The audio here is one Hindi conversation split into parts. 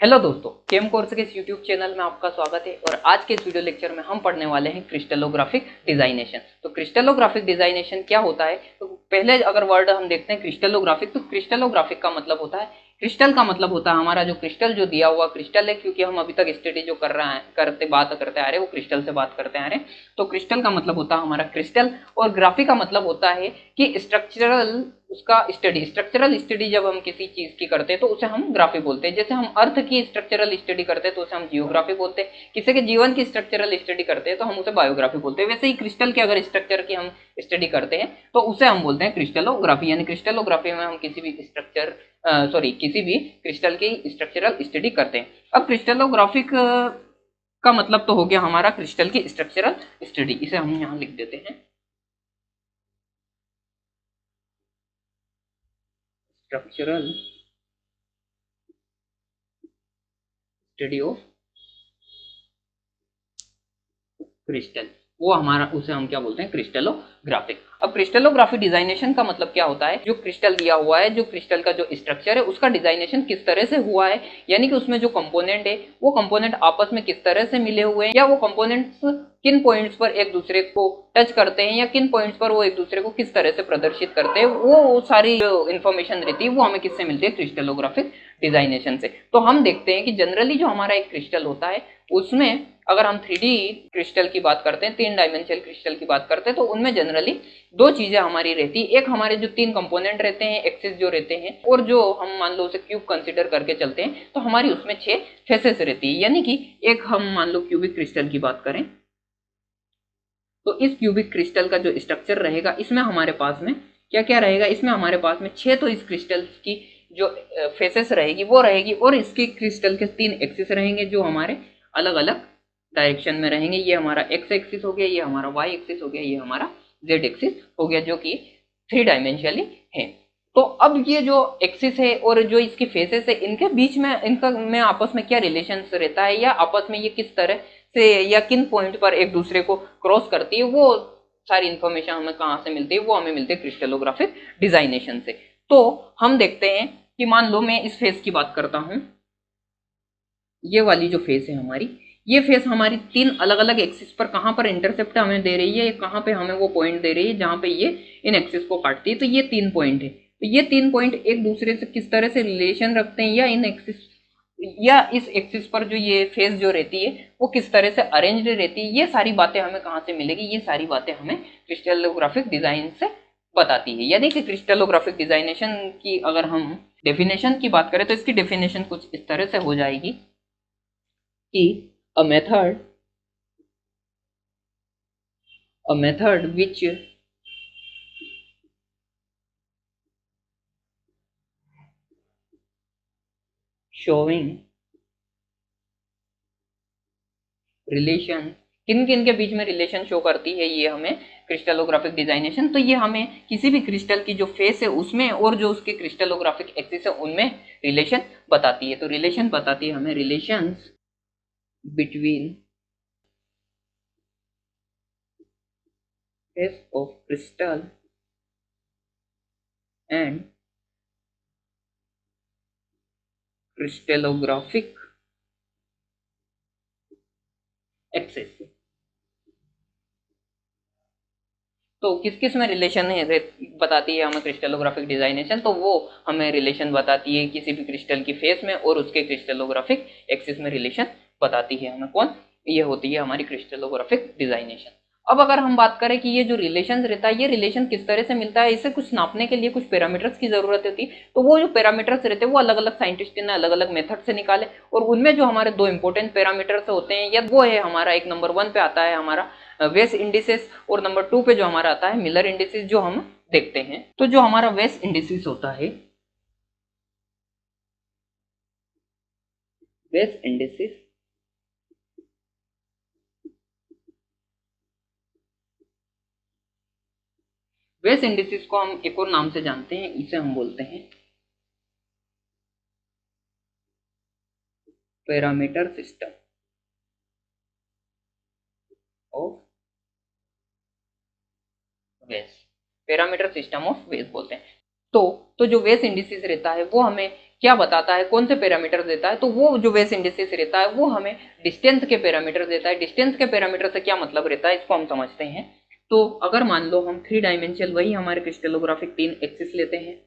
हेलो दोस्तों, केम कोर्स के इस यूट्यूब चैनल में आपका स्वागत है। और आज के इस वीडियो लेक्चर में हम पढ़ने वाले हैं क्रिस्टलोग्राफिक डिजाइनेशन। तो क्रिस्टलोग्राफिक डिजाइनेशन क्या होता है? तो पहले अगर वर्ड हम देखते हैं क्रिस्टलोग्राफिक, तो क्रिस्टलोग्राफिक का मतलब होता है, क्रिस्टल का मतलब होता है हमारा जो क्रिस्टल जो दिया हुआ क्रिस्टल है, क्योंकि हम अभी तक स्टडी जो कर रहे हैं बात करते आ रहे हैं वो क्रिस्टल से बात करते आ रहे हैं। तो क्रिस्टल का मतलब होता है हमारा क्रिस्टल, और ग्राफी का मतलब होता है कि स्ट्रक्चरल उसका स्टडी। स्ट्रक्चरल स्टडी जब हम किसी चीज की करते हैं तो उसे हम ग्राफी बोलते हैं। जैसे हम अर्थ की स्ट्रक्चरल स्टडी करते हैं तो उसे हम जियोग्राफी बोलते हैं। किसी के जीवन की स्ट्रक्चरल स्टडी करते हैं तो हम उसे बायोग्राफी बोलते हैं। वैसे ही क्रिस्टल के अगर स्ट्रक्चर की हम स्टडी करते हैं तो उसे हम बोलते हैं क्रिस्टलोग्राफी। यानी क्रिस्टलोग्राफी में हम किसी भी स्ट्रक्चर किसी भी क्रिस्टल की स्ट्रक्चरल स्टडी करते हैं। अब क्रिस्टलोग्राफिक का मतलब तो हो गया हमारा क्रिस्टल की स्ट्रक्चरल स्टडी। इसे हम यहाँ लिख देते हैं, स्ट्रक्चरल स्टडी ऑफ क्रिस्टल। वो हमारा उसे हम क्या बोलते हैं? क्रिस्टलोग्राफिक। अब क्रिस्टलोग्राफी डिजाइनेशन का मतलब क्या होता है? जो क्रिस्टल दिया हुआ है, जो क्रिस्टल का जो स्ट्रक्चर है, उसका डिजाइनेशन किस तरह से हुआ है, यानी कि उसमें जो कंपोनेंट है वो कंपोनेंट आपस में किस तरह से मिले हुए हैं, या वो कंपोनेंट्स किन पॉइंट्स पर एक दूसरे को टच करते हैं, या किन पॉइंट्स पर वो एक दूसरे को किस तरह से प्रदर्शित करते हैं, वो सारी जो इन्फॉर्मेशन रहती है वो हमें किससे मिलती है? क्रिस्टलोग्राफिक डिजाइनेशन से। तो हम देखते हैं कि जनरली जो हमारा एक क्रिस्टल होता है उसमें अगर हम 3D क्रिस्टल की बात करते हैं, 3 डायमेंशनल क्रिस्टल की बात करते हैं, तो उनमें जनरली दो चीजें हमारी रहती है। एक हमारे जो 3 कंपोनेंट रहते हैं, एक्सिस जो रहते हैं, और जो हम मान लो उसे क्यूब कंसीडर करके चलते हैं तो हमारी उसमें 6 फेसेस रहती है। यानी कि एक हम मान लो क्यूबिक क्रिस्टल की बात करें तो इस क्यूबिक क्रिस्टल का जो स्ट्रक्चर रहेगा, इसमें हमारे पास में क्या क्या रहेगा? इसमें हमारे पास में 6 तो इस क्रिस्टल की जो फेसेस रहेगी वो रहेगी, और इसके क्रिस्टल के 3 एक्सिस रहेंगे जो हमारे अलग अलग डायरेक्शन में रहेंगे। ये हमारा एक्स एक्सिस हो गया, ये हमारा वाई एक्सिस हो गया, ये हमारा जेड एक्सिस हो गया, जो कि 3 डायमेंशनली है। तो अब ये जो एक्सिस है और जो इसकी फेसेस है, इनके बीच में इनका में आपस में क्या रिलेशन रहता है, या आपस में ये किस तरह से या किन पॉइंट पर एक दूसरे को क्रॉस करती है, वो सारी इंफॉर्मेशन हमें कहाँ से मिलती है? वो हमें मिलती है क्रिस्टलोग्राफिक डिजाइनेशन से। तो हम देखते हैं कि मान लो मैं इस फेस की बात करता हूं, ये वाली जो फेस है हमारी, ये फेस हमारी 3 अलग अलग एक्सिस पर कहाँ पर इंटरसेप्ट हमें दे रही है, कहाँ पे हमें वो पॉइंट दे रही है जहां पे ये इन एक्सिस को काटती है। तो ये 3 पॉइंट है। तो ये 3 पॉइंट एक दूसरे से किस तरह से रिलेशन रखते हैं, या इन एक्सिस या इस एक्सिस पर जो ये फेस जो रहती है वो किस तरह से अरेंज्ड रहती है, ये सारी बातें हमें कहाँ से मिलेगी? ये सारी बातें हमें क्रिस्टलोग्राफिक डिजाइन से बताती है। यानी कि क्रिस्टलोग्राफिक डिजाइनेशन की अगर हम डेफिनेशन की बात करें तो इसकी डेफिनेशन कुछ इस तरह से हो जाएगी कि a method a method which showing relation, किन किन के बीच में रिलेशन शो करती है ये हमें क्रिस्टलोग्राफिक डिजाइनेशन। तो ये हमें किसी भी क्रिस्टल की जो फेस है उसमें और जो उसके क्रिस्टलोग्राफिक एक्सिस है उनमें रिलेशन बताती है। तो रिलेशन बताती है हमें, relations between face of crystal and crystallographic axis. तो किस किस में रिलेशन है बताती है हमें क्रिस्टलोग्राफिक डिजाइनेशन? तो वो हमें रिलेशन बताती है किसी भी क्रिस्टल की फेस में और उसके क्रिस्टलोग्राफिक एक्सिस में रिलेशन बताती है हमें। कौन? ये होती है हमारी क्रिस्टलोग्राफिक डिजाइनेशन। अब अगर हम बात करें कि ये जो रिलेशन रहता है, ये रिलेशन किस तरह से मिलता है, इसे कुछ नापने के लिए कुछ पैरामीटर्स की जरूरत होती है। तो वो जो पैरामीटर्स रहते हैं वो अलग अलग साइंटिस्ट ने अलग अलग मेथड से निकाले, और उनमें जो हमारे 2 इंपॉर्टेंट पैरामीटर्स होते हैं, या वो है हमारा, एक नंबर 1 पे आता है हमारा वेस इंडिसेस, और नंबर 2 पे जो हमारा आता है मिलर इंडिसेस, जो हम देखते हैं। तो जो हमारा वेस इंडिसेस होता है, वेस इंडिसेस वेस इंडिसेस को हम एक और नाम से जानते हैं, इसे हम बोलते हैं पैरामीटर सिस्टम ऑफ वेस। पैरामीटर सिस्टम ऑफ वेस बोलते हैं। तो जो वेस इंडिसेस रहता है वो हमें क्या बताता है, कौन से पैरामीटर देता है, तो वो जो वेस इंडिसेस रहता है वो हमें डिस्टेंस के पैरामीटर देता है। डिस्टेंस के पैरामीटर से क्या मतलब रहता है इसको हम समझते हैं। तो अगर मान लो हम 3 डायमेंशनल वही हमारे क्रिस्टलोग्राफिक 3 एक्सिस लेते हैं,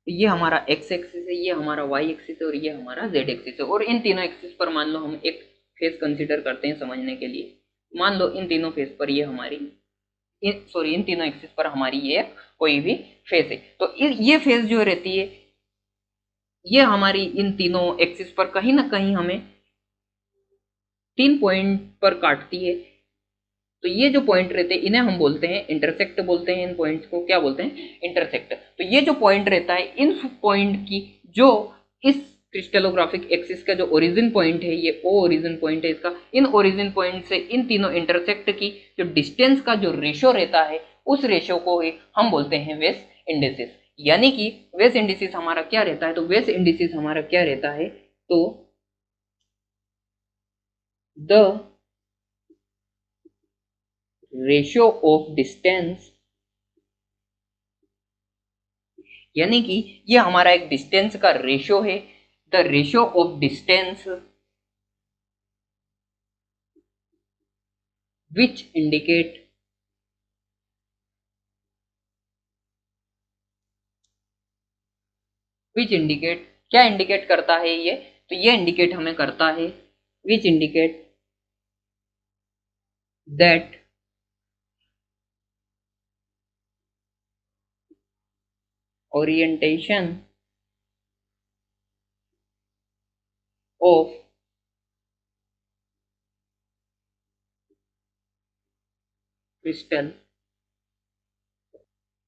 ये हमारा एक्स एक्सिस है, ये हमारा वाई एक्सिस है और ये हमारा जेड एक्सिस है। और इन तीनों एक्सिस पर मान लो हम एक फेस कंसीडर करते हैं समझने के लिए। मान लो इन तीनों फेस पर ये हमारी इन तीनों एक्सिस पर हमारी ये कोई भी फेस है, तो ये फेस जो रहती है ये हमारी इन तीनों एक्सिस पर कहीं ना कहीं हमें 3 पॉइंट पर काटती है। तो ये जो पॉइंट रहते हैं इन्हें हम बोलते हैं इंटरसेक्ट, बोलते हैं इन पॉइंट्स को क्या बोलते हैं, इंटरसेक्ट। तो ये जो पॉइंट रहता है इन पॉइंट की जो इस क्रिस्टलोग्राफिक एक्सिस का जो ओरिजिन पॉइंट है, ये ओ ओरिजिन पॉइंट है इसका, इन ओरिजिन पॉइंट से इन तीनों इंटरसेक्ट की जो डिस्टेंस का जो रेशो रहता है उस रेशो को ही हम बोलते हैं वेस इंडिसेस। यानी कि वेस इंडिसेस हमारा क्या रहता है, तो वेस इंडिसेस हमारा क्या रहता है, तो द रेशियो ऑफ डिस्टेंस, यानी कि ये हमारा एक डिस्टेंस का रेशियो है, the ratio of distance which indicate क्या इंडिकेट करता है ये, तो ये इंडिकेट हमें करता है which indicate that orientation of crystal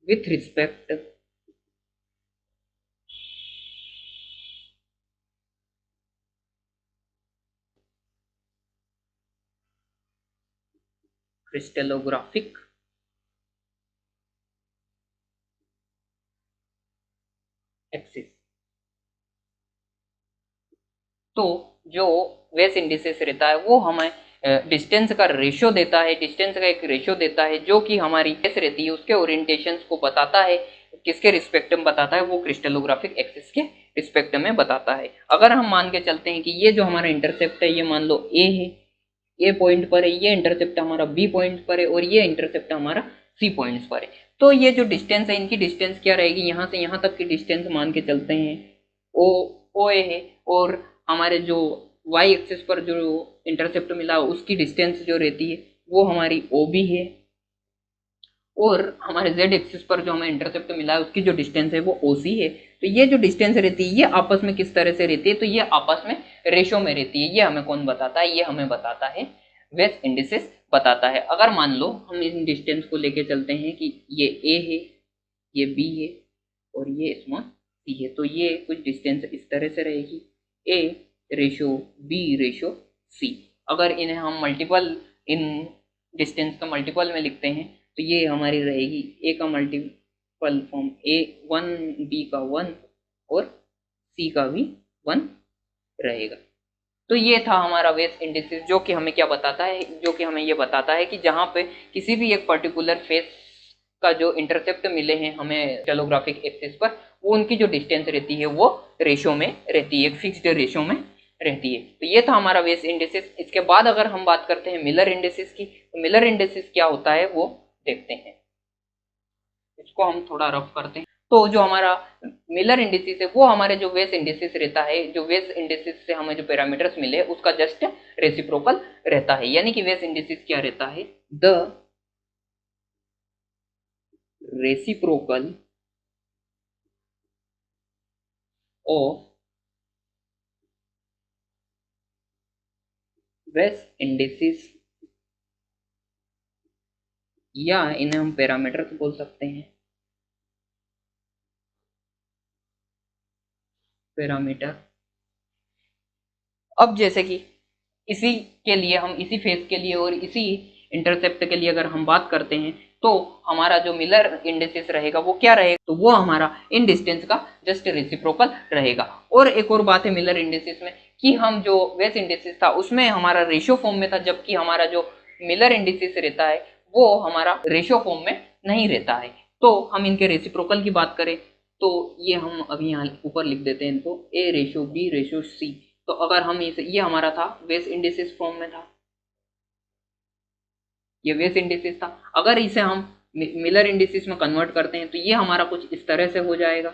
with respect crystallographic axis. तो जो वेस इंडिसेस रहता है वो हमें डिस्टेंस का रेशियो देता है, डिस्टेंस का एक रेशियो देता है जो कि हमारी वेस रहती है उसके ओरिएंटेशंस को बताता है, किसके रिस्पेक्ट में बताता है, वो क्रिस्टलोग्राफिक एक्सिस के रिस्पेक्ट में बताता है। अगर हम मान के चलते हैं कि ये जो हमारा इंटरसेप्ट है ये मान लो ए है, ए पॉइंट पर है, ये इंटरसेप्ट हमारा बी पॉइंट पर है और ये इंटरसेप्ट हमारा सी पॉइंट्स पर है, तो ये जो डिस्टेंस है इनकी डिस्टेंस क्या रहेगी, यहाँ से यहाँ तक की डिस्टेंस मान के चलते हैं ओ ओ ए है, और हमारे जो वाई एक्सिस पर जो इंटरसेप्ट मिला उसकी डिस्टेंस जो रहती है वो हमारी ओ बी है, और हमारे जेड एक्सिस पर जो हमें इंटरसेप्ट मिला है उसकी जो डिस्टेंस है वो ओ सी है। तो ये जो डिस्टेंस रहती है ये आपस में किस तरह से रहती है, तो ये आपस में रेशो में रहती है। ये हमें कौन बताता है, ये हमें बताता है वेस इंडिसेस बताता है। अगर मान लो हम इन डिस्टेंस को लेके चलते हैं कि ये ए है, ये बी है और ये स्मॉल सी है, तो ये कुछ डिस्टेंस इस तरह से रहेगी ए रेशो बी रेशो सी। अगर इन्हें हम मल्टीपल इन डिस्टेंस का मल्टीपल में लिखते हैं तो ये हमारी रहेगी ए का मल्टीपल फॉर्म ए 1, बी का 1 और सी का भी 1 रहेगा। तो ये था हमारा वेस इंडिसेस जो कि हमें क्या बताता है, जो कि हमें ये बताता है कि जहाँ पे किसी भी एक पर्टिकुलर फेस का जो इंटरसेप्ट मिले हैं हमें टेलोग्राफिक एक्सिस पर, वो उनकी जो डिस्टेंस रहती है वो रेशो में रहती है, एक फिक्स्ड रेशो में रहती है। तो ये था हमारा वेस इंडिसेस। इसके बाद अगर हम बात करते हैं मिलर इंडिसेस की, तो मिलर इंडिसेस क्या होता है वो देखते हैं, इसको हम थोड़ा रफ करते हैं। तो जो हमारा मिलर इंडिसेस है वो हमारे जो वेस इंडिसेस रहता है, जो वेस इंडिसेस से हमें जो पैरामीटर्स मिले उसका जस्ट रेसिप्रोकल रहता है। यानी कि वेस इंडिसेस क्या रहता है, द रेसिप्रोकल ऑफ वेस इंडिसेस, या इन्हें हम पैरामीटर्स बोल सकते हैं, पैरामीटर। अब जैसे कि इसी के लिए हम इसी फेस के लिए और इसी इंटरसेप्ट के लिए अगर हम बात करते हैं तो हमारा जो मिलर इंडिसेस रहेगा वो क्या रहेगा, तो वो हमारा इन डिस्टेंस का जस्ट रेसिप्रोकल रहेगा। और एक और बात है मिलर इंडिसेस में कि हम जो वेस इंडिसेस था उसमें हमारा रेशियो फॉर्म में था, जबकि हमारा जो मिलर इंडिसेस रहता है वो हमारा रेशियो फॉर्म में नहीं रहता है। तो हम इनके रेसिप्रोकल की बात करें तो ये हम अभी यहाँ ऊपर लिख देते हैं इनको, A/B/C। तो अगर हम इसे, ये हमारा था वेस इंडिसेस फॉर्म में था, ये वेस इंडिसेस था। अगर इसे हम मिलर इंडिसेस में कन्वर्ट करते हैं तो ये हमारा कुछ इस तरह से हो जाएगा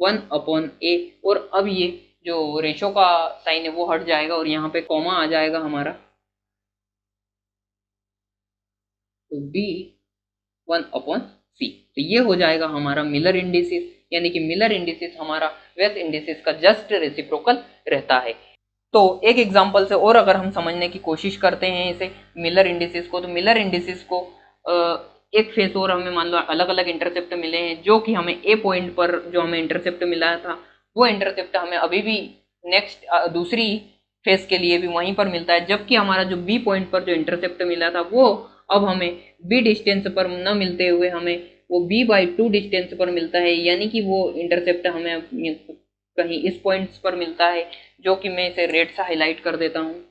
1/A। और अब ये जो रेशो का साइन है वो हट जाएगा और यहाँ पे कॉमा आ जाएगा हमारा, तो B1/C। तो ये हो जाएगा हमारा मिलर इंडिसेस, यानी कि मिलर इंडिसेस हमारा वेस इंडिसेस का जस्ट रेसिप्रोकल रहता है। तो एक एग्जांपल से और अगर हम समझने की कोशिश करते हैं इसे मिलर इंडिसेस को, तो मिलर इंडिसेस को एक फेस और हमें मान लो अलग अलग इंटरसेप्ट मिले हैं, जो कि हमें ए पॉइंट पर जो हमें इंटरसेप्ट मिला था वो इंटरसेप्ट हमें अभी भी नेक्स्ट दूसरी फेस के लिए भी वहीं पर मिलता है, जबकि हमारा जो बी पॉइंट पर जो इंटरसेप्ट मिला था वो अब हमें बी डिस्टेंस पर न मिलते हुए हमें वो B/2 डिस्टेंस पर मिलता है, यानी कि वो इंटरसेप्ट हमें कहीं इस पॉइंट्स पर मिलता है, जो कि मैं इसे रेड से हाईलाइट कर देता हूँ।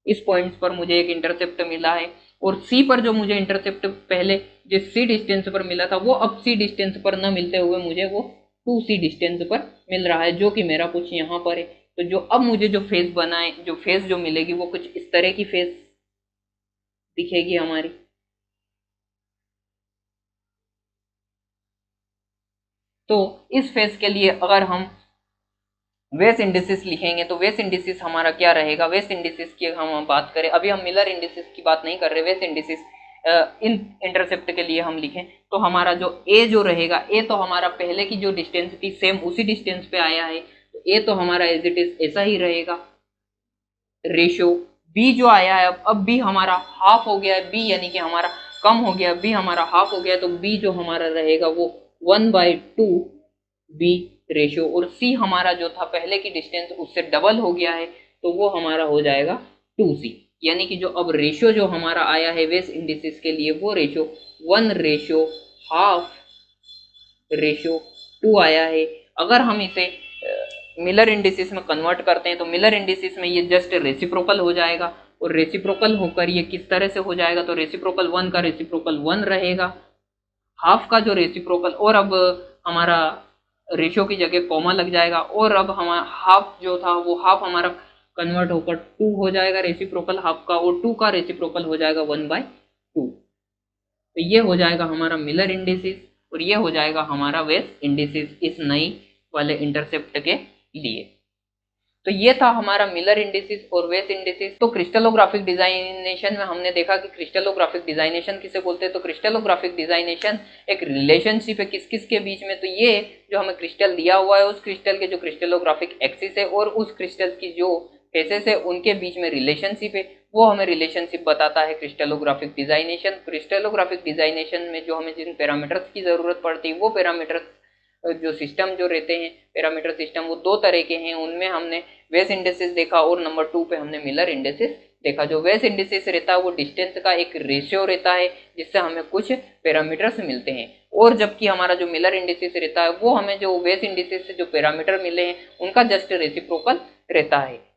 इस पॉइंट्स पर मुझे एक इंटरसेप्ट मिला है और C पर जो मुझे इंटरसेप्ट पहले जिस C डिस्टेंस पर मिला था वो अब C डिस्टेंस पर न मिलते हुए मुझे वो 2C डिस्टेंस पर मिल रहा है, जो कि मेरा कुछ यहाँ पर है। तो जो अब मुझे जो फेस बनाए, जो फेस जो मिलेगी वो कुछ इस तरह की फेस दिखेगी हमारी। तो इस फेस के लिए अगर हम वेस इंडिसेस लिखेंगे तो वेस इंडिसेस हमारा क्या रहेगा, वेस इंडिसेस की हम बात करें, अभी हम मिलर इंडिसेस की बात नहीं कर रहे, वेस इंडिसेस इन इंटरसेप्ट के लिए हम लिखें तो हमारा जो ए जो रहेगा, ए तो हमारा पहले की जो डिस्टेंस थी सेम उसी डिस्टेंस पे आया है, तो ए तो हमारा एज इट इज ऐसा ही रहेगा। रेशियो बी जो आया है, अब बी हमारा हाफ हो गया है, बी यानी कि हमारा कम हो गया, बी हमारा हाफ हो गया, तो बी जो हमारा रहेगा वो 1/2 बी रेशियो, और सी हमारा जो था पहले की डिस्टेंस उससे डबल हो गया है, तो वो हमारा हो जाएगा 2C। यानी कि जो अब रेशियो जो हमारा आया है वेस इंडिसेस के लिए वो रेशियो 1/2 आया है। अगर हम इसे मिलर इंडिसेस में कन्वर्ट करते हैं तो मिलर इंडिसेस में ये जस्ट रेसिप्रोकल हो जाएगा, और रेसिप्रोकल होकर ये किस तरह से हो जाएगा, तो रेसिप्रोकल 1 का रेसिप्रोकल 1 रहेगा, हाफ का जो रेसिप्रोकल, और अब हमारा रेशियो की जगह कॉमा लग जाएगा, और अब हमारा हाफ जो था वो हाफ हमारा कन्वर्ट होकर 2 हो जाएगा रेसिप्रोकल हाफ का, और 2 का रेसिप्रोकल हो जाएगा 1/2। तो ये हो जाएगा हमारा मिलर इंडिसेस और ये हो जाएगा हमारा वेस इंडिसेस इस नई वाले इंटरसेप्ट के लिए। तो ये था हमारा मिलर इंडिसेस और वेस इंडिसेस। तो क्रिस्टलोग्राफिक डिजाइनेशन में हमने देखा कि क्रिस्टलोग्राफिक डिजाइनेशन किसे बोलते हैं, तो क्रिस्टलोग्राफिक डिजाइनेशन एक रिलेशनशिप है किस किस के बीच में, तो ये जो हमें क्रिस्टल दिया हुआ है उस क्रिस्टल के जो क्रिस्टलोग्राफिक एक्सिस है और उस क्रिस्टल की जो फेसेस है उनके बीच में रिलेशनशिप है, वो हमें रिलेशनशिप बताता है क्रिस्टलोग्राफिक डिजाइनेशन। क्रिस्टलोग्राफिक डिजाइनेशन में जो हमें जिन पैरामीटर्स की जरूरत पड़ती है वो पैरामीटर्स जो सिस्टम जो रहते हैं पैरामीटर सिस्टम वो दो तरह के हैं, उनमें हमने वेस इंडिसेस देखा और नंबर 2 पे हमने मिलर इंडिसेस देखा। जो वेस इंडिसेस रहता है वो डिस्टेंस का एक रेशियो रहता है जिससे हमें कुछ पैरामीटर्स मिलते हैं, और जबकि हमारा जो मिलर इंडिसेस रहता है वो हमें जो वेस इंडिसेस से जो पैरामीटर मिले हैं उनका जस्ट रेसिप्रोकल रहता है।